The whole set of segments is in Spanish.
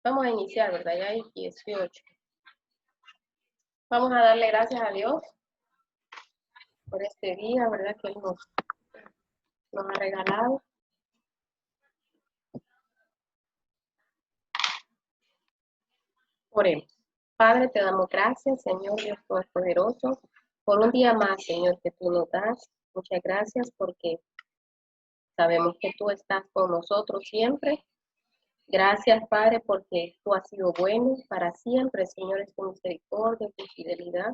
Vamos a iniciar, ¿verdad? Ya hay 18. Vamos a darle gracias a Dios por este día, ¿verdad? Que Él nos ha regalado. Oremos. Padre, te damos gracias, Señor Dios Todopoderoso, por un día más, Señor, que tú nos das. Muchas gracias porque sabemos que tú estás con nosotros siempre. Gracias, Padre, porque tú has sido bueno para siempre, Señor, es tu misericordia, tu fidelidad.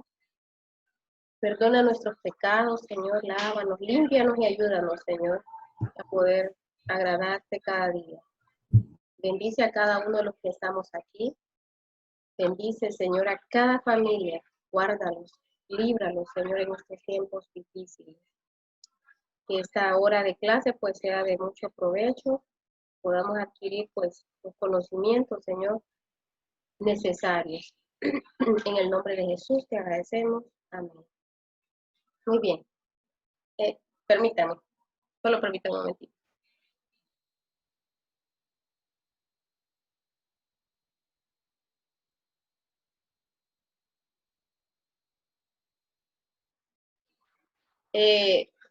Perdona nuestros pecados, Señor, lávanos, límpianos y ayúdanos, Señor, a poder agradarte cada día. Bendice a cada uno de los que estamos aquí. Bendice, Señor, a cada familia. Guárdalos, líbralos, Señor, en estos tiempos difíciles. Que esta hora de clase, pues, sea de mucho provecho. Podamos adquirir, pues, los conocimientos, Señor, necesarios. En el nombre de Jesús te agradecemos. Amén. Muy bien. Permítame. Solo permítame un momentito.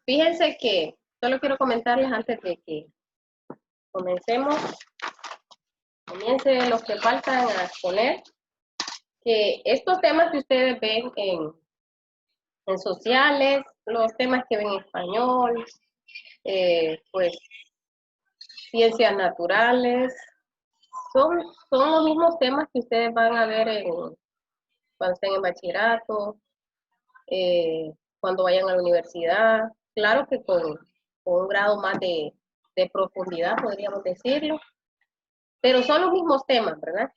Fíjense que solo quiero comentarles antes de que comiencen los que faltan a exponer, que estos temas que ustedes ven en sociales, los temas que ven en español, pues ciencias naturales, son los mismos temas que ustedes van a ver cuando estén en bachillerato, cuando vayan a la universidad, claro que con un grado más de profundidad, podríamos decirlo, pero son los mismos temas, ¿verdad?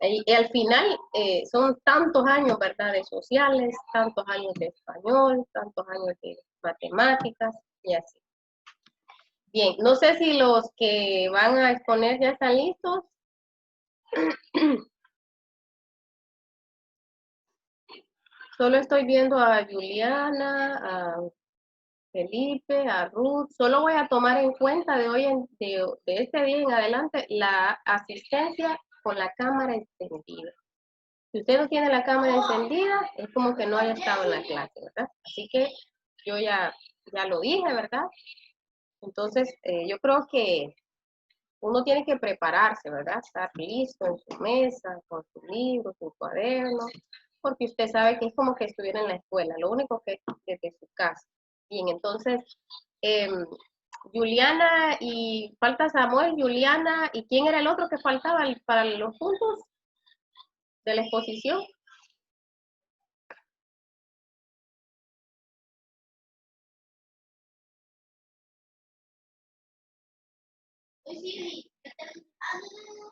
Y al final son tantos años, ¿verdad?, de sociales, tantos años de español, tantos años de matemáticas y así. Bien, no sé si los que van a exponer ya están listos. Solo estoy viendo a Juliana, a Felipe, a Ruth. Solo voy a tomar en cuenta de este día en adelante la asistencia con la cámara encendida. Si usted no tiene la cámara encendida, es como que no haya estado en la clase, ¿verdad? Así que yo ya lo dije, ¿verdad? Entonces, yo creo que uno tiene que prepararse, ¿verdad? Estar listo en su mesa, con su libro, su cuaderno, porque usted sabe que es como que estuviera en la escuela, lo único que es desde su casa. Bien, entonces, Juliana y falta Samuel, Juliana, ¿y quién era el otro que faltaba para los puntos de la exposición?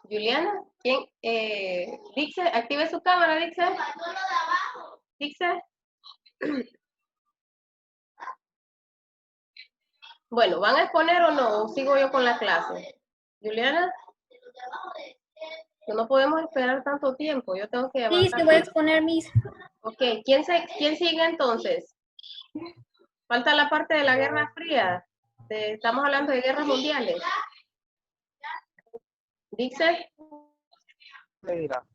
Juliana, ¿quién? Dixe, active su cámara, Dixe. Dixe. Bueno, ¿van a exponer o no? ¿O sigo yo con la clase? Juliana. No podemos esperar tanto tiempo. Yo tengo que avanzar. Sí, voy a exponer mis. Ok, ¿quién sigue entonces? Falta la parte de la Guerra Fría. Estamos hablando de guerras mundiales. Dice. Pérdida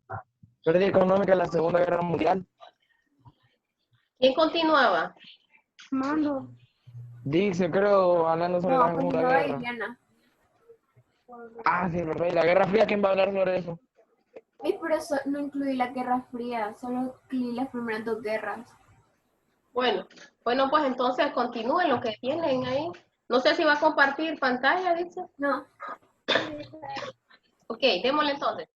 económica en la Segunda Guerra Mundial. ¿Quién continuaba? Mando. Dice, creo, hablando sobre la Segunda Guerra. Iliana. Ah, sí, verdad. ¿Y la Guerra Fría? ¿Quién va a hablar sobre eso? Y por eso no incluí la Guerra Fría, solo incluí las primeras dos guerras. Bueno, pues entonces continúen lo que tienen ahí. No sé si va a compartir pantalla, dice. No. Ok, démosle entonces.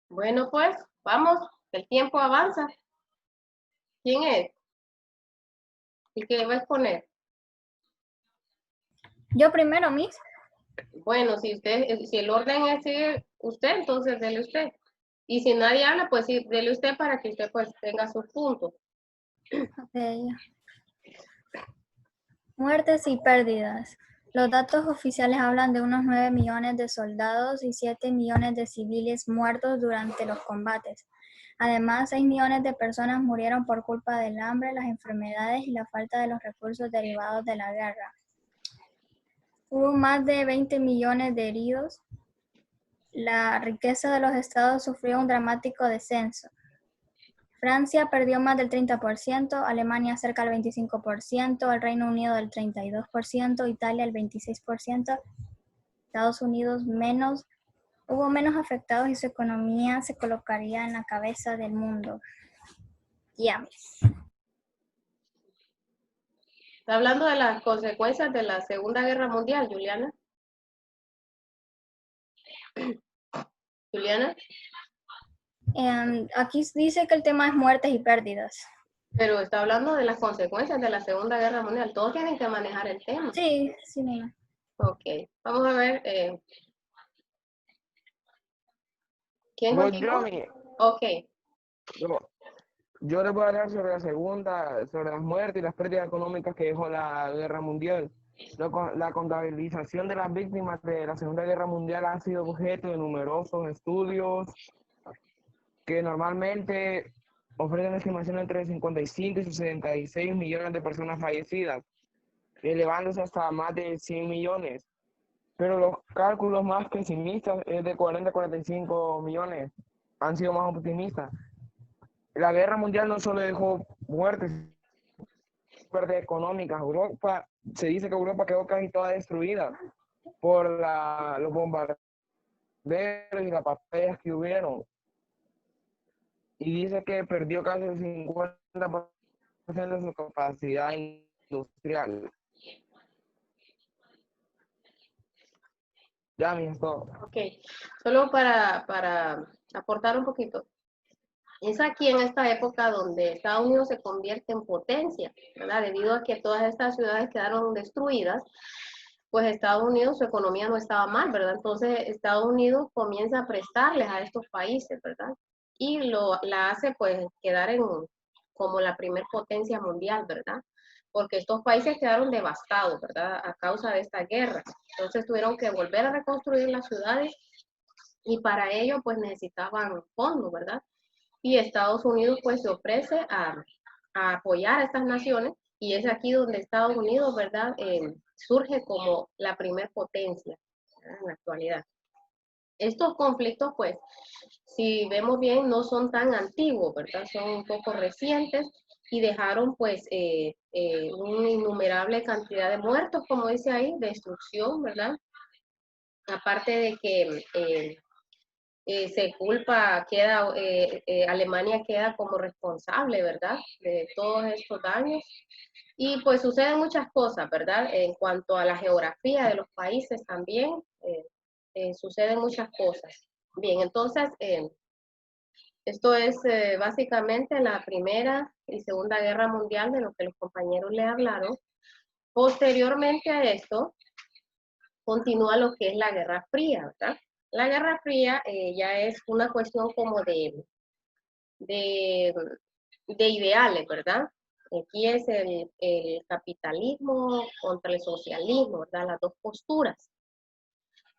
Bueno, pues, vamos, el tiempo avanza. ¿Quién es? ¿Y qué va a exponer? Yo primero, Miss. Bueno, si el orden es seguir usted, entonces dele usted. Y si nadie habla, pues sí, dele usted para que usted pues tenga sus puntos. Ok. Muertes y pérdidas. Los datos oficiales hablan de unos 9 millones de soldados y 7 millones de civiles muertos durante los combates. Además, 6 millones de personas murieron por culpa del hambre, las enfermedades y la falta de los recursos derivados de la guerra. Hubo más de 20 millones de heridos. La riqueza de los estados sufrió un dramático descenso. Francia perdió más del 30%, Alemania cerca del 25%, el Reino Unido del 32%, Italia el 26%, Estados Unidos menos. Hubo menos afectados y su economía se colocaría en la cabeza del mundo. Ya. Está hablando de las consecuencias de la Segunda Guerra Mundial, Juliana. Juliana, Aquí dice que el tema es muertes y pérdidas. pero está hablando de las consecuencias de la Segunda Guerra Mundial. Todos tienen que manejar el tema. Sí, sí, nena. Ok, vamos a ver. ¿Quién Voy continúa? yo, mi. Ok, Yo, yo les voy a hablar sobre sobre las muertes y las pérdidas económicas que dejó la Guerra Mundial. La contabilización de las víctimas de la Segunda Guerra Mundial ha sido objeto de numerosos estudios que normalmente ofrecen estimaciones entre 55 y 66 millones de personas fallecidas, elevándose hasta más de 100 millones. Pero los cálculos más pesimistas es de 40 a 45 millones. Han sido más optimistas. La guerra mundial no solo dejó muertes, pérdidas económicas. Se dice que Europa quedó casi toda destruida por los bombardeos y las batallas que hubieron. Y dice que perdió casi el 50% de su capacidad industrial. Ya, mi es todo. ok. Solo para aportar un poquito. Es aquí en esta época donde Estados Unidos se convierte en potencia, ¿verdad? Debido a que todas estas ciudades quedaron destruidas, pues Estados Unidos, su economía no estaba mal, ¿verdad? Entonces Estados Unidos comienza a prestarles a estos países, ¿verdad? Y la hace pues quedar como la primer potencia mundial, ¿verdad? Porque estos países quedaron devastados, ¿verdad? A causa de esta guerra. Entonces tuvieron que volver a reconstruir las ciudades y para ello pues necesitaban fondos, ¿verdad? Y Estados Unidos pues se ofrece a apoyar a estas naciones y es aquí donde Estados Unidos, ¿verdad? Surge como la primer potencia, ¿verdad? En la actualidad. Estos conflictos pues, si vemos bien, no son tan antiguos, ¿verdad? Son un poco recientes y dejaron pues una innumerable cantidad de muertos, como dice ahí, destrucción, ¿verdad? Aparte de que se culpa, Alemania queda como responsable, ¿verdad? De todos estos daños. Y pues suceden muchas cosas, ¿verdad? En cuanto a la geografía de los países también, suceden muchas cosas. Bien, entonces, esto es básicamente la Primera y Segunda Guerra Mundial de lo que los compañeros le hablaron. Posteriormente a esto, continúa lo que es la Guerra Fría, ¿verdad? La Guerra Fría ya es una cuestión como de, de ideales, ¿verdad? Aquí es el capitalismo contra el socialismo, ¿verdad? Las dos posturas.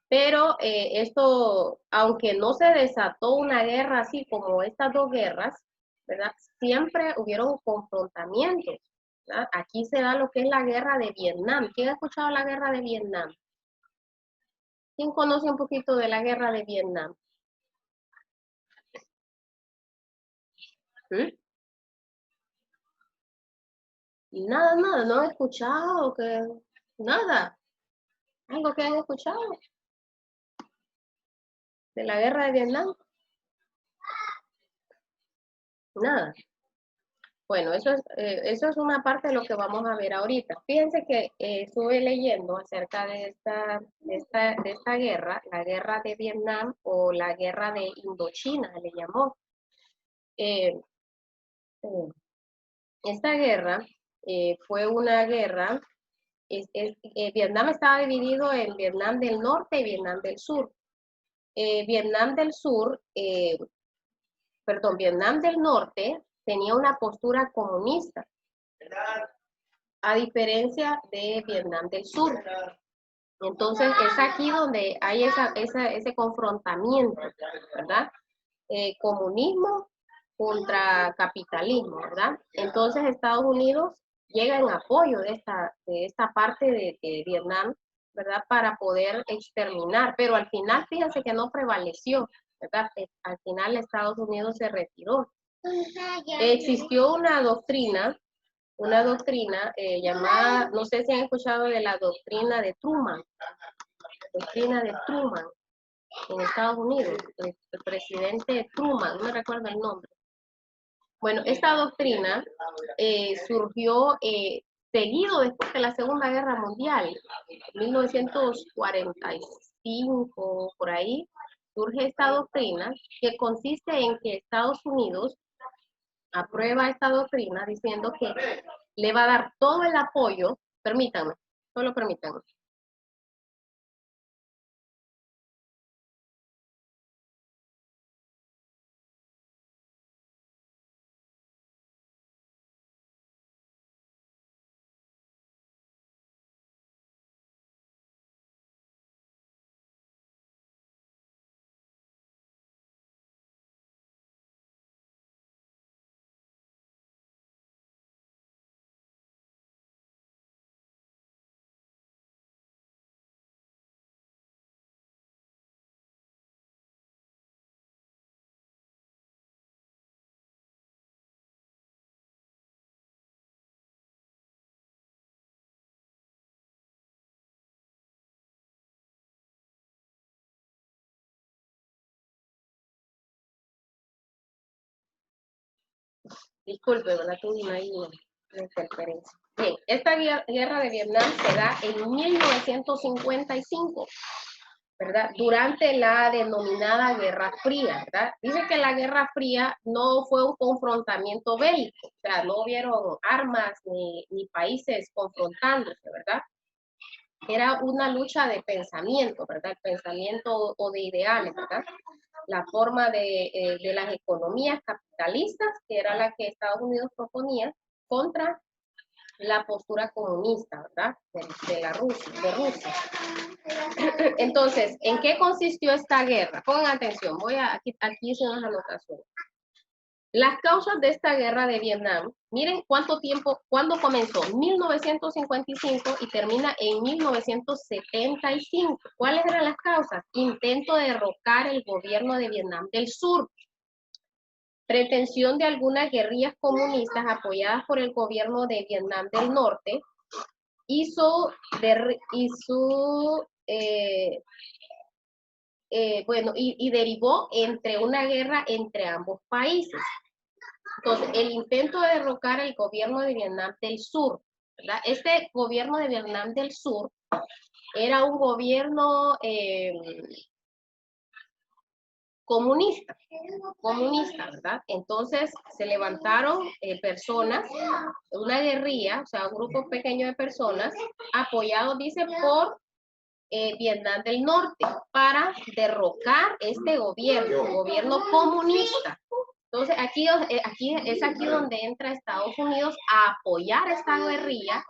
Pero esto, aunque no se desató una guerra así como estas dos guerras, ¿verdad? Siempre hubieron confrontamientos, ¿verdad? Aquí se da lo que es la guerra de Vietnam. ¿Quién ha escuchado la guerra de Vietnam? ¿Quién conoce un poquito de la guerra de Vietnam? ¿Mm? Y nada, no han escuchado, nada, algo que han escuchado de la guerra de Vietnam, nada. Bueno, eso es una parte de lo que vamos a ver ahorita. Fíjense que estuve leyendo acerca de esta guerra, la guerra de Vietnam o la guerra de Indochina, le llamó. Eh, eh, esta guerra fue una guerra Vietnam estaba dividido en Vietnam del Norte y Vietnam del Sur. Vietnam del Norte tenía una postura comunista, a diferencia de Vietnam del Sur. Entonces es aquí donde hay ese confrontamiento, ¿verdad? Comunismo contra capitalismo, ¿verdad? Entonces Estados Unidos llega en apoyo de esta parte de Vietnam, ¿verdad? Para poder exterminar, pero al final fíjense que no prevaleció, ¿verdad? Al final Estados Unidos se retiró. Existió una doctrina llamada, no sé si han escuchado de la doctrina de Truman, en Estados Unidos, el presidente Truman, no me recuerdo el nombre. Bueno, esta doctrina surgió seguido después de la Segunda Guerra Mundial, 1945, por ahí, surge esta doctrina que consiste en que Estados Unidos aprueba esta doctrina diciendo que le va a dar todo el apoyo, permítanme, solo permítanme. Disculpe, ¿verdad? Tuve ahí una interferencia. Bien, esta guerra de Vietnam se da en 1955, ¿verdad? Durante la denominada Guerra Fría, ¿verdad? Dice que la Guerra Fría no fue un confrontamiento bélico, o sea, no hubieron armas ni países confrontándose, ¿verdad? Era una lucha de pensamiento, ¿verdad? Pensamiento o de ideales, ¿verdad? La forma de las economías capitalistas, que era la que Estados Unidos proponía, contra la postura comunista, ¿verdad? De Rusia. Entonces, ¿en qué consistió esta guerra? Pongan atención, aquí hice unas anotaciones. Las causas de esta guerra de Vietnam, miren cuándo comenzó, 1955 y termina en 1975. ¿Cuáles eran las causas? Intento de derrocar el gobierno de Vietnam del Sur, pretensión de algunas guerrillas comunistas apoyadas por el gobierno de Vietnam del Norte, y derivó entre una guerra entre ambos países. Entonces, el intento de derrocar el gobierno de Vietnam del Sur, ¿verdad? Este gobierno de Vietnam del Sur era un gobierno comunista, ¿verdad? Entonces, se levantaron personas, una guerrilla, o sea, un grupo pequeño de personas, apoyados, dice, por Vietnam del Norte, para derrocar este gobierno comunista. Entonces, aquí es aquí donde entra Estados Unidos a apoyar a esta guerrilla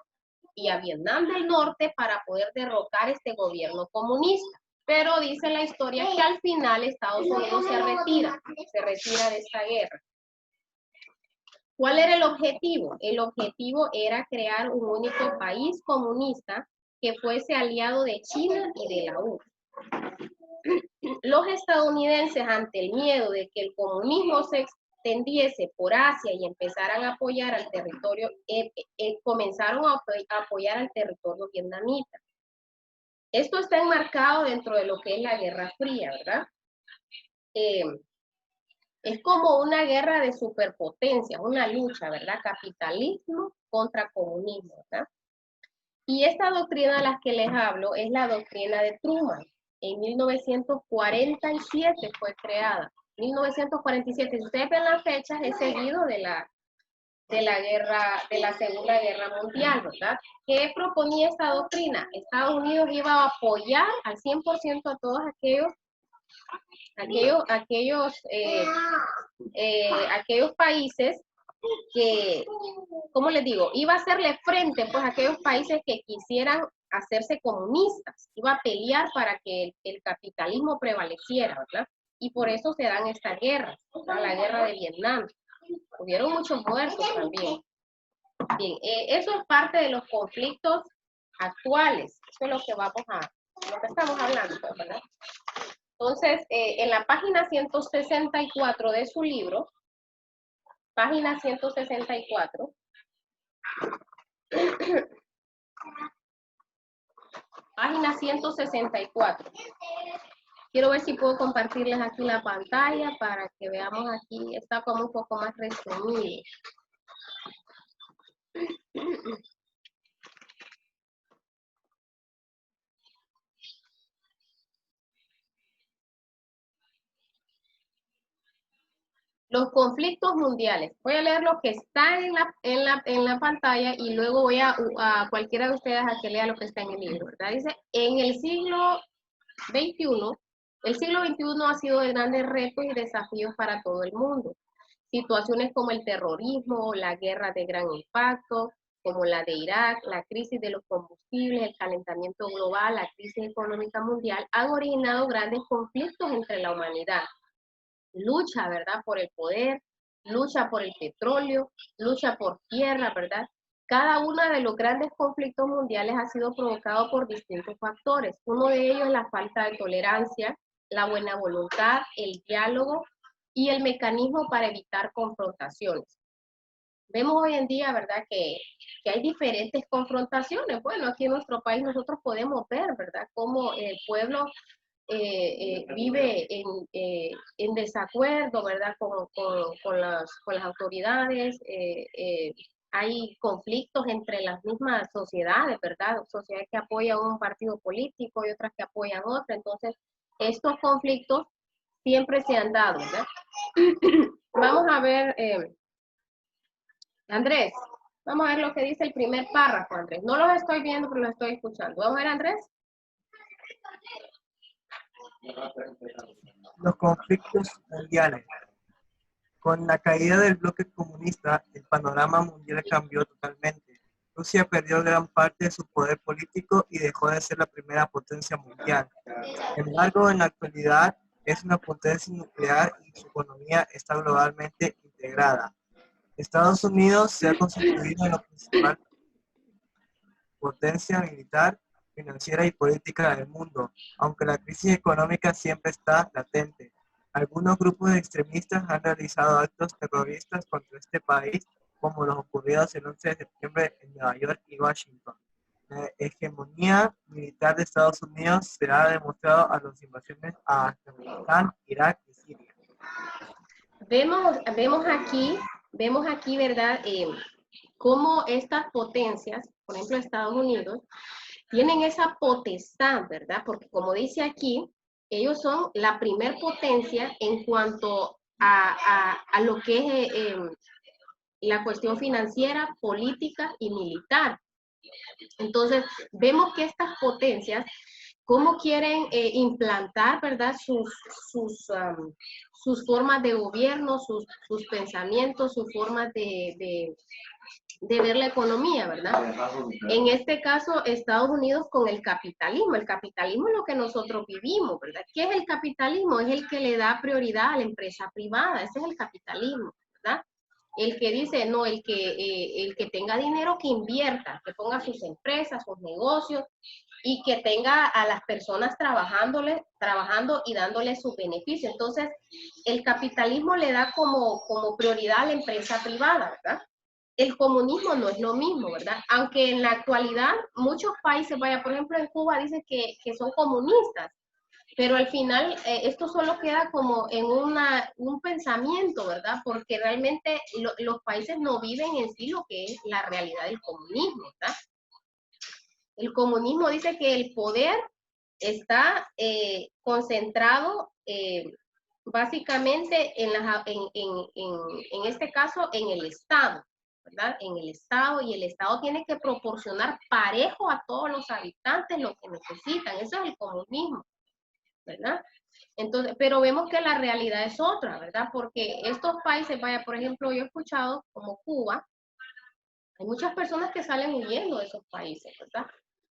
y a Vietnam del Norte para poder derrocar este gobierno comunista. Pero dice la historia que al final Estados Unidos se retira de esta guerra. ¿Cuál era el objetivo? El objetivo era crear un único país comunista que fuese aliado de China y de la URSS. Los estadounidenses, ante el miedo de que el comunismo se extendiese por Asia y empezaran a apoyar al territorio, comenzaron a apoyar al territorio vietnamita. Esto está enmarcado dentro de lo que es la Guerra Fría, ¿verdad? Es como una guerra de superpotencias, una lucha, ¿verdad? Capitalismo contra comunismo, ¿verdad? Y esta doctrina de la que les hablo es la doctrina de Truman. En 1947 fue creada. 1947, si ustedes ven las fechas, es seguido de de la Segunda Guerra Mundial, ¿verdad? ¿Qué proponía esta doctrina? Estados Unidos iba a apoyar al 100% a todos aquellos países que, ¿cómo les digo? Iba a hacerle frente pues a aquellos países que quisieran hacerse comunistas, iba a pelear para que el capitalismo prevaleciera, ¿verdad? Y por eso se dan estas guerras, ¿verdad? La guerra de Vietnam. Hubieron muchos muertos también. Bien, eso es parte de los conflictos actuales. Eso es lo que lo que estamos hablando, ¿verdad? Entonces, en la página 164 de su libro, página 164, página 164. Quiero ver si puedo compartirles aquí la pantalla para que veamos aquí, está como un poco más resumido. Los conflictos mundiales. Voy a leer lo que está en la pantalla y luego voy a cualquiera de ustedes a que lea lo que está en el libro, ¿verdad? Dice, en el siglo XXI ha sido de grandes retos y desafíos para todo el mundo. Situaciones como el terrorismo, la guerra de gran impacto, como la de Irak, la crisis de los combustibles, el calentamiento global, la crisis económica mundial, han originado grandes conflictos entre la humanidad. Lucha, ¿verdad? Por el poder, lucha por el petróleo, lucha por tierra, ¿verdad? Cada uno de los grandes conflictos mundiales ha sido provocado por distintos factores. Uno de ellos es la falta de tolerancia, la buena voluntad, el diálogo y el mecanismo para evitar confrontaciones. Vemos hoy en día, ¿verdad?, que hay diferentes confrontaciones. Bueno, aquí en nuestro país nosotros podemos ver, ¿verdad?, cómo el pueblo vive en desacuerdo, ¿verdad?, con las autoridades. Hay conflictos entre las mismas sociedades, ¿verdad? Sociedades que apoyan un partido político y otras que apoyan otra. Entonces, estos conflictos siempre se han dado, ¿verdad? Vamos a ver, Andrés, vamos a ver lo que dice el primer párrafo, Andrés. No los estoy viendo, pero los estoy escuchando. Vamos a ver, Andrés. Los conflictos mundiales. Con la caída del bloque comunista, el panorama mundial cambió totalmente. Rusia perdió gran parte de su poder político y dejó de ser la primera potencia mundial. Sin embargo, en la actualidad es una potencia nuclear y su economía está globalmente integrada. Estados Unidos se ha constituido en la principal potencia militar, financiera y política del mundo, aunque la crisis económica siempre está latente. Algunos grupos extremistas han realizado actos terroristas contra este país, como los ocurridos el 11 de septiembre en Nueva York y Washington. La hegemonía militar de Estados Unidos se ha demostrado a las invasiones a Afganistán, Irak y Siria. Vemos aquí, ¿verdad?, cómo estas potencias, por ejemplo Estados Unidos, tienen esa potestad, ¿verdad? Porque como dice aquí, ellos son la primer potencia en cuanto a lo que es la cuestión financiera, política y militar. Entonces, vemos que estas potencias, cómo quieren implantar, ¿verdad?, sus formas de gobierno, sus pensamientos, sus formas de ver la economía, ¿verdad? En este caso, Estados Unidos con el capitalismo. El capitalismo es lo que nosotros vivimos, ¿verdad? ¿Qué es el capitalismo? Es el que le da prioridad a la empresa privada. Ese es el capitalismo, ¿verdad? El que dice, no, el que tenga dinero que invierta, que ponga sus empresas, sus negocios y que tenga a las personas trabajando y dándole su beneficio. Entonces, el capitalismo le da como prioridad a la empresa privada, ¿verdad? El comunismo no es lo mismo, ¿verdad? Aunque en la actualidad muchos países, vaya, por ejemplo en Cuba dicen que son comunistas, pero al final esto solo queda como en un pensamiento, ¿verdad? Porque realmente los países no viven en sí lo que es la realidad del comunismo, ¿verdad? El comunismo dice que el poder está concentrado básicamente en este caso en el Estado. ¿verdad? En el Estado, y el Estado tiene que proporcionar parejo a todos los habitantes lo que necesitan. Eso es el comunismo, ¿verdad? Entonces, pero vemos que la realidad es otra, ¿verdad? Porque estos países, vaya, por ejemplo, yo he escuchado como Cuba, hay muchas personas que salen huyendo de esos países, ¿verdad?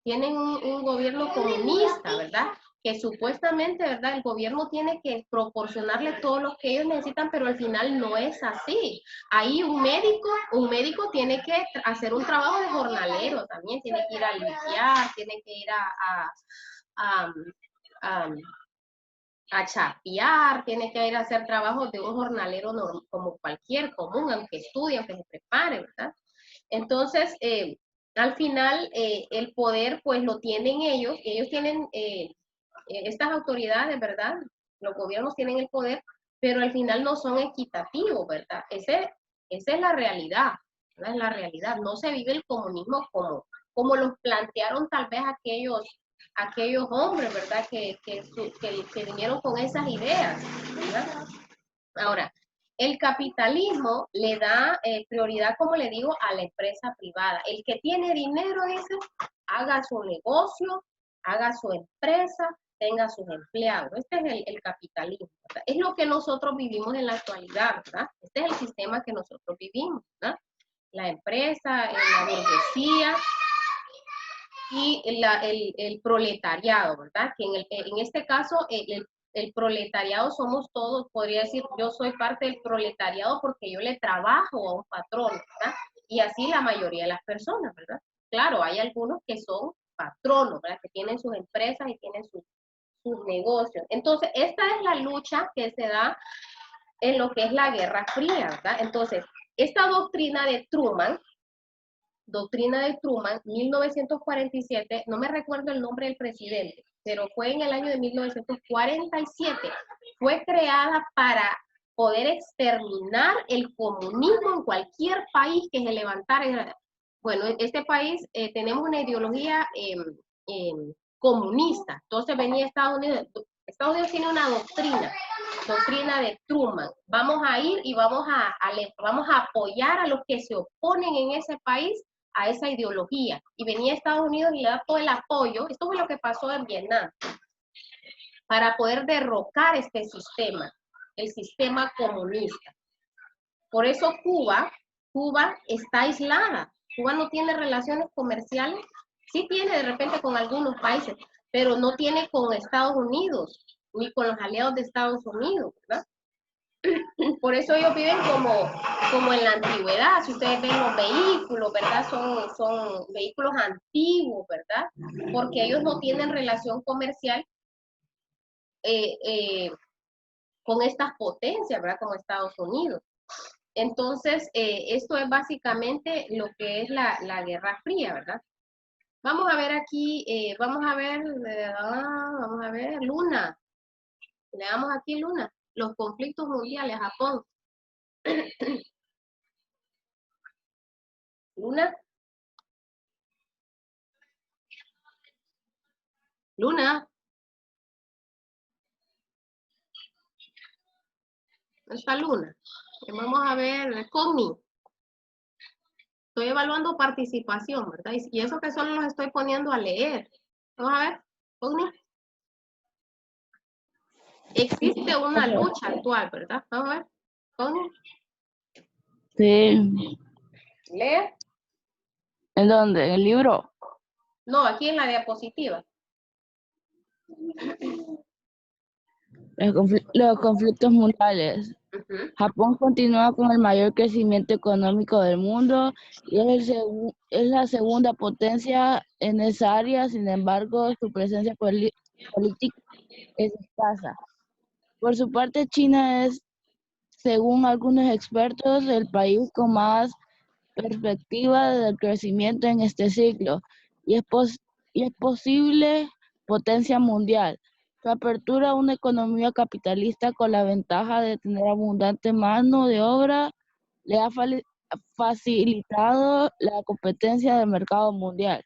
Tienen un gobierno comunista, ¿verdad? Que supuestamente, ¿verdad? El gobierno tiene que proporcionarle todo lo que ellos necesitan, pero al final no es así. Ahí un médico tiene que hacer un trabajo de jornalero también, tiene que ir a limpiar, tiene que ir a, a, a chapear, tiene que ir a hacer trabajos de un jornalero como cualquier común, aunque estudie, aunque se prepare, ¿verdad? Entonces, al final, el poder, pues, lo tienen ellos tienen estas autoridades, ¿verdad? Los gobiernos tienen el poder, pero al final no son equitativos, ¿verdad? Esa es la realidad, ¿verdad? Es la realidad. No se vive el comunismo como los plantearon tal vez aquellos hombres, ¿verdad? Que vinieron con esas ideas, ¿verdad? Ahora, el capitalismo le da prioridad, como le digo, a la empresa privada. El que tiene dinero, dice, haga su negocio, haga su empresa, tenga sus empleados. Este es el capitalismo, ¿verdad? Es lo que nosotros vivimos en la actualidad, ¿verdad? Este es el sistema que nosotros vivimos, ¿verdad? La empresa, la burguesía y el proletariado, ¿verdad? Que en este caso el proletariado somos todos, podría decir, yo soy parte del proletariado porque yo le trabajo a un patrón, ¿verdad? Y así la mayoría de las personas, ¿verdad? Claro, hay algunos que son patronos, ¿verdad? Que tienen sus empresas y tienen sus negocios. Entonces, esta es la lucha que se da en lo que es la Guerra Fría, ¿verdad? Entonces, esta doctrina de Truman, 1947, no me recuerdo el nombre del presidente, pero fue en el año de 1947, fue creada para poder exterminar el comunismo en cualquier país que se levantara. Bueno, en este país tenemos una ideología comunista, entonces venía Estados Unidos tiene una doctrina de Truman, vamos a ir y vamos a apoyar a los que se oponen en ese país a esa ideología. Y venía Estados Unidos y le da todo el apoyo. Esto fue lo que pasó en Vietnam, para poder derrocar este sistema, el sistema comunista. Por eso Cuba está aislada. Cuba no tiene relaciones comerciales, sí tiene de repente con algunos países, pero no tiene con Estados Unidos, ni con los aliados de Estados Unidos, ¿verdad? Por eso ellos viven como en la antigüedad. Si ustedes ven los vehículos, ¿verdad? Son vehículos antiguos, ¿verdad? Porque ellos no tienen relación comercial con estas potencias, ¿verdad? Como Estados Unidos. Entonces, esto es básicamente lo que es la Guerra Fría, ¿verdad? Vamos a ver aquí, vamos a ver, Luna. Le damos aquí, Luna, los conflictos mundiales, Japón. Luna. Luna. ¿No está Luna? Vamos a ver, Cogni. Estoy evaluando participación, ¿verdad? Y eso que solo los estoy poniendo a leer. Vamos a ver, Cogni. Existe una lucha actual, ¿verdad? Vamos a ver, Cogni. Sí. ¿Lee? ¿En dónde? ¿En el libro? No, aquí en la diapositiva. Los conflictos mundiales. Japón continúa con el mayor crecimiento económico del mundo y es la segunda potencia en esa área. Sin embargo, su presencia política es escasa. Por su parte, China es, según algunos expertos, el país con más perspectiva del crecimiento en este ciclo y es posible potencia mundial. Su apertura a una economía capitalista con la ventaja de tener abundante mano de obra le ha facilitado la competencia del mercado mundial.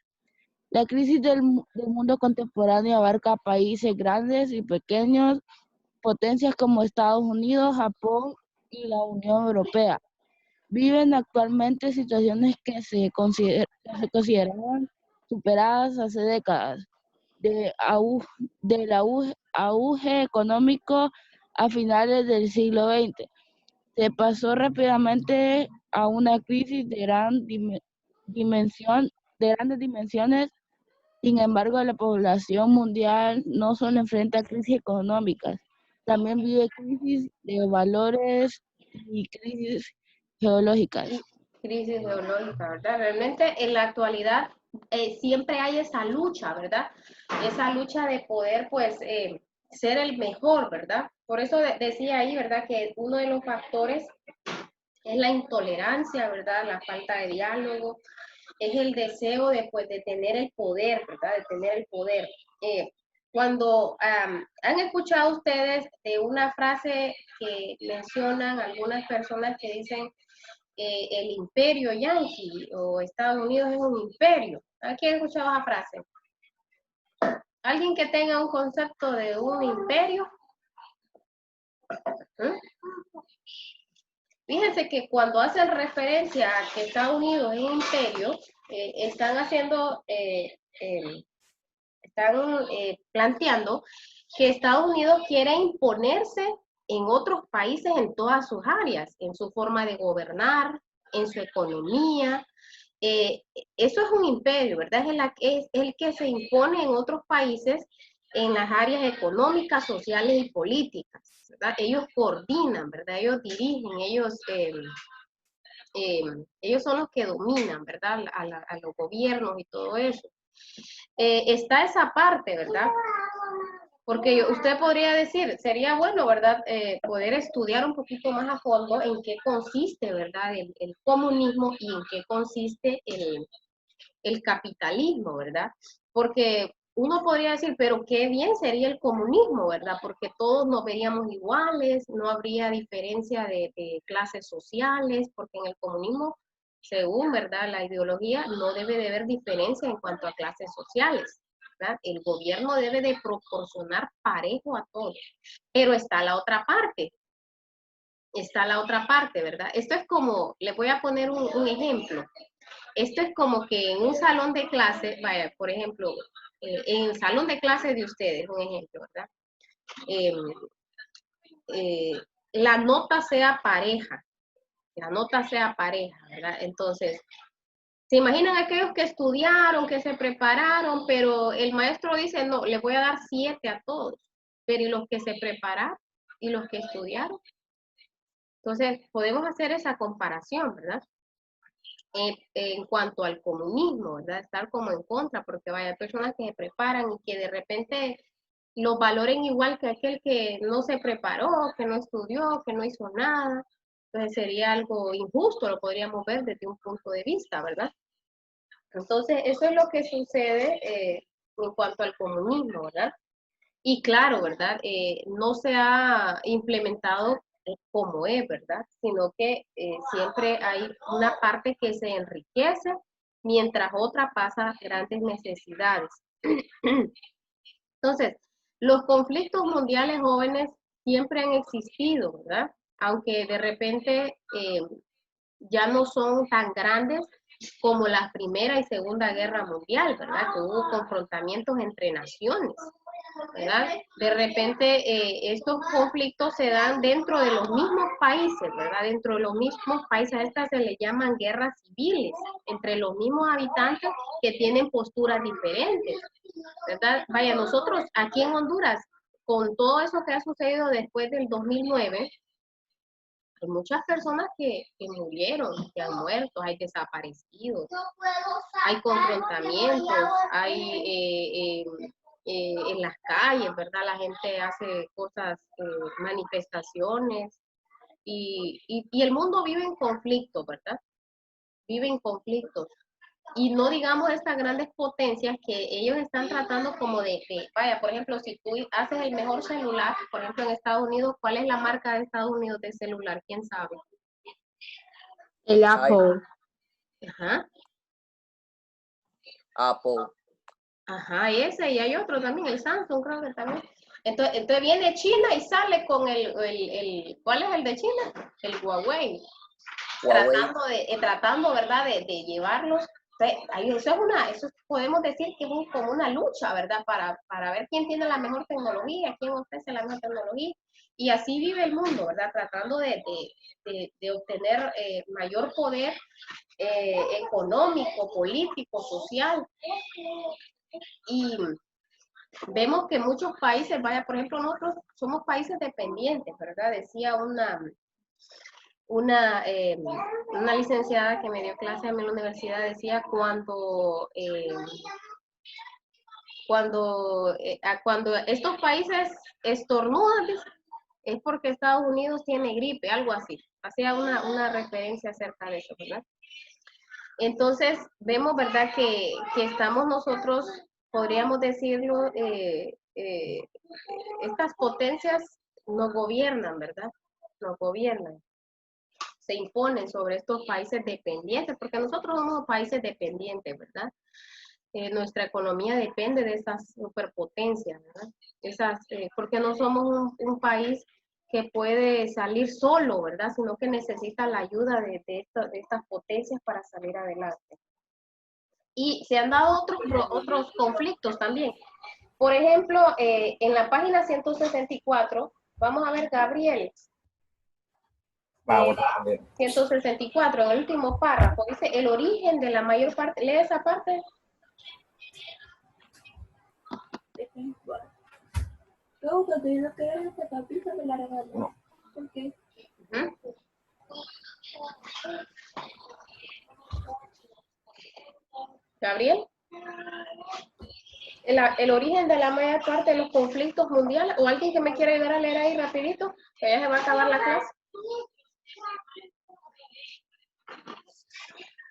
La crisis del mundo contemporáneo abarca países grandes y pequeños, potencias como Estados Unidos, Japón y la Unión Europea. viven actualmente situaciones que se consideraban superadas hace décadas, del auge económico a finales del siglo XX. Se pasó rápidamente a una crisis de grandes dimensiones. Sin embargo, la población mundial no solo enfrenta crisis económicas, también vive crisis de valores y crisis geológicas. Crisis geológica, ¿verdad? Realmente en la actualidad siempre hay esa lucha, ¿verdad? Esa lucha de poder, pues, ser el mejor, ¿verdad? Por eso decía ahí, ¿verdad? Que uno de los factores es la intolerancia, ¿verdad? La falta de diálogo, es el deseo de, pues, de tener el poder, ¿verdad? De tener el poder. Cuando han escuchado ustedes de una frase que mencionan algunas personas que dicen el imperio yanqui o Estados Unidos es un imperio. ¿Aquí han escuchado esa frase? ¿Alguien que tenga un concepto de un imperio? Fíjense que cuando hacen referencia a que Estados Unidos es un imperio, están planteando que Estados Unidos quiere imponerse en otros países en todas sus áreas, en su forma de gobernar, en su economía. Eso es un imperio, ¿verdad? Es el que se impone en otros países en las áreas económicas, sociales y políticas, ¿verdad? Ellos coordinan, ¿verdad? Ellos dirigen, ellos son los que dominan, ¿verdad? A los gobiernos y todo eso. Está esa parte, ¿verdad? Porque usted podría decir, sería bueno, ¿verdad? Poder estudiar un poquito más a fondo en qué consiste, ¿verdad? El comunismo y en qué consiste el capitalismo, ¿verdad? Porque uno podría decir, pero qué bien sería el comunismo, ¿verdad? Porque todos nos veríamos iguales, no habría diferencia de clases sociales, porque en el comunismo, según, ¿verdad? La ideología, no debe de haber diferencia en cuanto a clases sociales, ¿verdad? El gobierno debe de proporcionar parejo a todos. Pero está la otra parte, ¿verdad? Esto es como, les voy a poner un ejemplo. Esto es como que en un salón de clase, vaya, por ejemplo, en el salón de clase de ustedes, un ejemplo, ¿verdad? La nota sea pareja, ¿verdad? Entonces, ¿se imaginan aquellos que estudiaron, que se prepararon, pero el maestro dice, no, les voy a dar 7 a todos, pero ¿y los que se prepararon? ¿Y los que estudiaron? Entonces, podemos hacer esa comparación, ¿verdad? En cuanto al comunismo, ¿verdad? Estar como en contra, porque vaya, personas que se preparan y que de repente los valoren igual que aquel que no se preparó, que no estudió, que no hizo nada. Entonces sería algo injusto, lo podríamos ver desde un punto de vista, ¿verdad? Entonces, eso es lo que sucede en cuanto al comunismo, ¿verdad? Y claro, ¿verdad? No se ha implementado como es, ¿verdad? Sino que siempre hay una parte que se enriquece mientras otra pasa grandes necesidades. Entonces, los conflictos mundiales jóvenes siempre han existido, ¿verdad? Aunque de repente ya no son tan grandes como la Primera y Segunda Guerra Mundial, ¿verdad? Que hubo confrontamientos entre naciones, ¿verdad? De repente estos conflictos se dan dentro de los mismos países, ¿verdad? Dentro de los mismos países, a estas se le llaman guerras civiles, entre los mismos habitantes que tienen posturas diferentes, ¿verdad? Vaya, nosotros aquí en Honduras, con todo eso que ha sucedido después del 2009, hay muchas personas que murieron, que han muerto, hay desaparecidos, hay confrontamientos, hay en las calles, ¿verdad? La gente hace cosas, manifestaciones, y el mundo vive en conflicto, ¿verdad? Vive en conflictos. Y no digamos estas grandes potencias que ellos están tratando como vaya, por ejemplo, si tú haces el mejor celular, por ejemplo en Estados Unidos, ¿cuál es la marca de Estados Unidos de celular? ¿Quién sabe? El Apple. Ajá. Apple. Ajá, ese, y hay otro también, el Samsung creo que también. Entonces viene China y sale con ¿cuál es el de China? El Huawei. Huawei. tratando, ¿verdad?, de llevarlos. Eso podemos decir que es como una lucha, ¿verdad?, para ver quién tiene la mejor tecnología, quién ofrece la mejor tecnología, y así vive el mundo, ¿verdad?, tratando de obtener mayor poder económico, político, social. Y vemos que muchos países, vaya, por ejemplo, nosotros somos países dependientes, ¿verdad? Decía una licenciada que me dio clase en la universidad, decía cuando estos países estornudan, es porque Estados Unidos tiene gripe, algo así. Hacía una referencia acerca de eso, ¿verdad? Entonces, vemos, ¿verdad?, que estamos nosotros, podríamos decirlo, estas potencias nos gobiernan, ¿verdad? Nos gobiernan. Se imponen sobre estos países dependientes, porque nosotros somos países dependientes, ¿verdad? Nuestra economía depende de esas superpotencias, ¿verdad? Porque no somos un país que puede salir solo, ¿verdad? Sino que necesita la ayuda de estas potencias para salir adelante. Y se han dado otros conflictos también. Por ejemplo, en la página 164, vamos a ver, Gabriel. Vamos a ver. 164, en el último párrafo, dice el origen de la mayor parte. ¿Lee esa parte? No. Okay. Gabriel, el origen de la mayor parte de los conflictos mundiales, o alguien que me quiera ayudar a leer ahí rapidito, que ya se va a acabar la clase.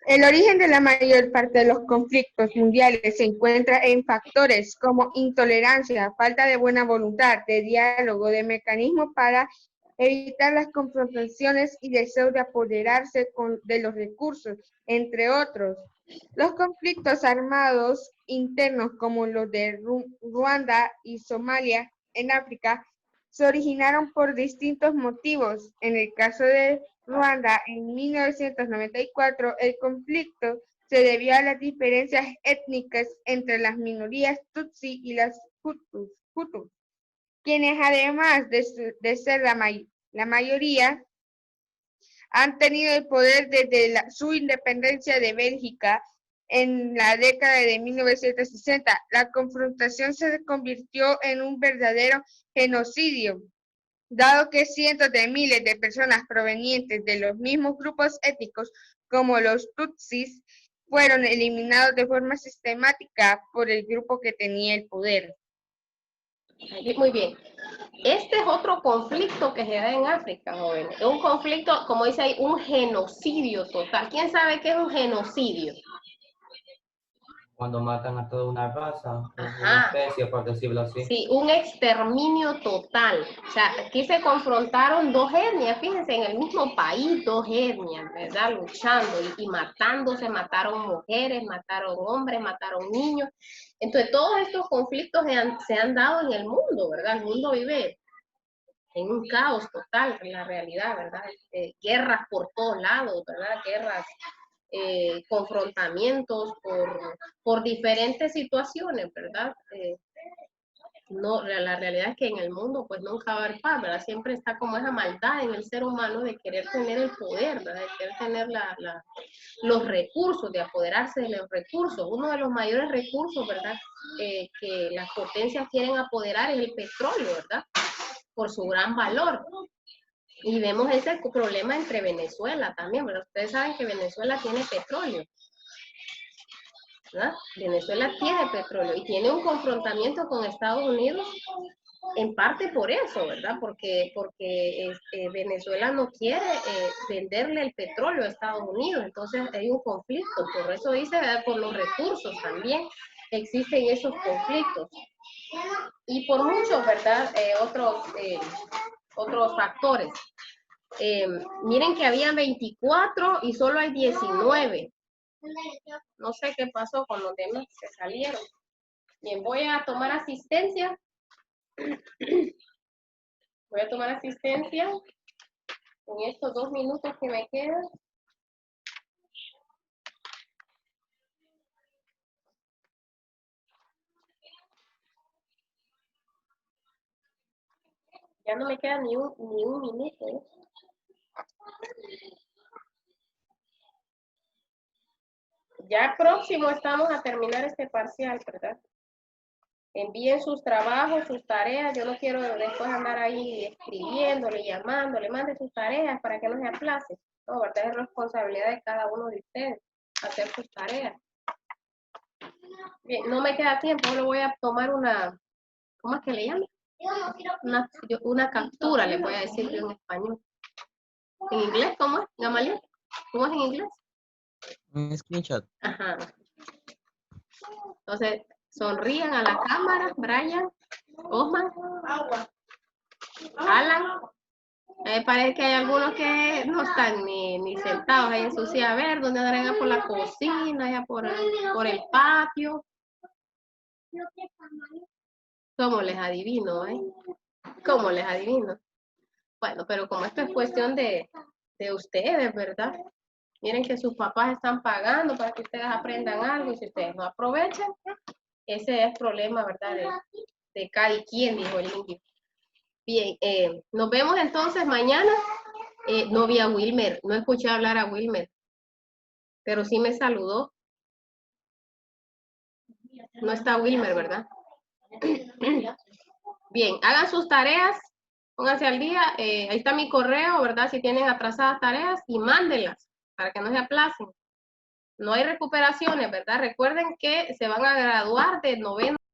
El origen de la mayor parte de los conflictos mundiales se encuentra en factores como intolerancia, falta de buena voluntad, de diálogo, de mecanismos para evitar las confrontaciones y deseo de apoderarse de los recursos, entre otros. Los conflictos armados internos como los de Ruanda y Somalia en África se originaron por distintos motivos. En el caso de Ruanda, en 1994, el conflicto se debió a las diferencias étnicas entre las minorías Tutsi y las Hutus, quienes además de ser la mayoría, han tenido el poder desde su independencia de Bélgica en la década de 1960. La confrontación se convirtió en un verdadero genocidio, dado que cientos de miles de personas provenientes de los mismos grupos étnicos como los Tutsis fueron eliminados de forma sistemática por el grupo que tenía el poder. Muy bien. Este es otro conflicto que se da en África, jóvenes. Es un conflicto, como dice ahí, un genocidio total. ¿Quién sabe qué es un genocidio? Cuando matan a toda una raza, una especie, por decirlo así. Sí, un exterminio total. O sea, aquí se confrontaron dos etnias, fíjense, en el mismo país, dos etnias, ¿verdad? Luchando y matándose, mataron mujeres, mataron hombres, mataron niños. Entonces, todos estos conflictos se han dado en el mundo, ¿verdad? El mundo vive en un caos total, en la realidad, ¿verdad? Guerras por todos lados, ¿verdad? Guerras, confrontamientos por diferentes situaciones, ¿verdad? No, la realidad es que en el mundo pues nunca va a haber paz, ¿verdad? Siempre está como esa maldad en el ser humano de querer tener el poder, ¿verdad? De querer tener los recursos, de apoderarse de los recursos. Uno de los mayores recursos, ¿verdad? Que las potencias quieren apoderar es el petróleo, ¿verdad? Por su gran valor. Y vemos ese problema entre Venezuela también, ¿verdad? Ustedes saben que Venezuela tiene petróleo, ¿verdad? Venezuela tiene petróleo y tiene un confrontamiento con Estados Unidos en parte por eso, ¿verdad? Porque Venezuela no quiere venderle el petróleo a Estados Unidos, entonces hay un conflicto, por eso dice, ¿verdad? Por los recursos también existen esos conflictos. Y por muchos, ¿verdad? Otros factores. Miren que había 24 y solo hay 19. No sé qué pasó con los demás que salieron. Bien, voy a tomar asistencia. Voy a tomar asistencia en estos 2 minutos que me quedan. Ya no me queda ni un minuto, ¿eh? Ya próximo estamos a terminar este parcial, ¿verdad? Envíen sus trabajos, sus tareas. Yo no quiero después andar ahí escribiéndole, llamándole. Mande sus tareas para que no se aplace. No, ¿verdad? Es responsabilidad de cada uno de ustedes hacer sus tareas. Bien, no me queda tiempo. Ahora voy a tomar una, ¿cómo es que le llaman? Una captura, le voy a decir yo en español. ¿En inglés cómo es, Gamaliel? ¿Cómo es en inglés? Un screenshot. Ajá. Entonces, sonrían a la cámara, Brian, Osman, Alan. Parece que hay algunos que no están ni sentados ahí en su silla. A ver, ¿dónde andarán? Por la cocina, allá por el patio. ¿Cómo les adivino, ¿Cómo les adivino? Bueno, pero como esto es cuestión de ustedes, ¿verdad? Miren que sus papás están pagando para que ustedes aprendan algo y si ustedes no aprovechan, ese es el problema, ¿verdad? De cada quien, dijo el indio. Bien, nos vemos entonces mañana. No vi a Wilmer, no escuché hablar a Wilmer, pero sí me saludó. No está Wilmer, ¿verdad? Bien, hagan sus tareas, pónganse al día. Ahí está mi correo, ¿verdad? Si tienen atrasadas tareas y mándenlas para que no se aplacen. No hay recuperaciones, ¿verdad? Recuerden que se van a graduar de noveno.